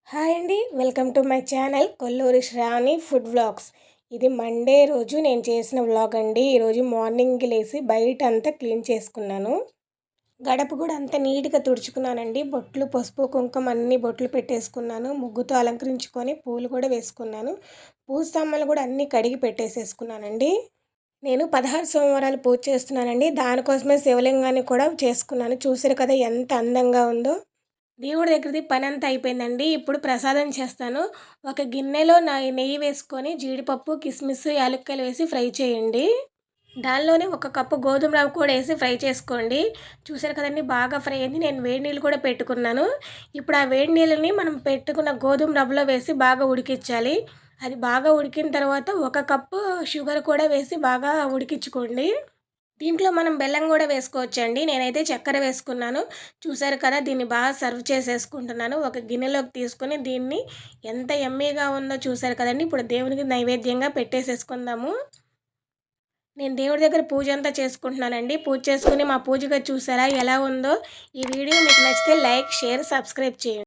Hi అండి, welcome to my channel Kolluri Sravani food vlogs. ఇది Monday రోజు నేను చేసిన వ్లాగ్ అండి. ఈరోజు మార్నింగ్కి లేచి బయట అంతా క్లీన్ చేసుకున్నాను. గడప కూడా అంతా నీట్గా తుడుచుకున్నానండి. బొట్లు, పసుపు, కుంకుమ అన్ని బొట్లు పెట్టేసుకున్నాను. ముగ్గుతో అలంకరించుకొని పూలు కూడా వేసుకున్నాను. పూజ సామాన్లు కూడా అన్నీ కడిగి పెట్టేసేసుకున్నానండి. నేను 16 సోమవారాలు పూజ చేస్తున్నానండి. దానికోసమే శివలింగాన్ని కూడా చేసుకున్నాను. చూసారు కదా ఎంత అందంగా ఉందో. దేవుడి దగ్గరది పని అంతా అయిపోయిందండి. ఇప్పుడు ప్రసాదం చేస్తాను. ఒక గిన్నెలో నెయ్యి వేసుకొని జీడిపప్పు, కిస్మిస్, యాలక్కాయలు వేసి ఫ్రై చేయండి. దానిలోనే ఒక కప్పు గోధుమ రవ్వ కూడా వేసి ఫ్రై చేసుకోండి. చూసారు కదండి, బాగా ఫ్రై అయింది. నేను వేడి నీళ్ళు కూడా పెట్టుకున్నాను. ఇప్పుడు ఆ వేడి నీళ్ళని మనం పెట్టుకున్న గోధుమ రవ్వలో వేసి బాగా ఉడికించాలి. అది బాగా ఉడికిన తర్వాత ఒక కప్పు షుగర్ కూడా వేసి బాగా ఉడికించుకోండి. దీంట్లో మనం బెల్లం కూడా వేసుకోవచ్చండి. నేనైతే చక్కెర వేసుకున్నాను. చూసారు కదా, దీన్ని బాగా సర్వ్ చేసేసుకుంటున్నాను. ఒక గిన్నెలోకి తీసుకొని దీన్ని ఎంత యమ్మీగా ఉందో చూసారు కదండి. ఇప్పుడు దేవునికి నైవేద్యంగా పెట్టేసేసుకుందాము. నేను దేవుడి దగ్గర పూజ అంతా చేసుకుంటున్నానండి. పూజ చేసుకుని మా పూజగా చూసారా ఎలా ఉందో. ఈ వీడియో మీకు నచ్చితే లైక్, షేర్, సబ్స్క్రైబ్ చేయండి.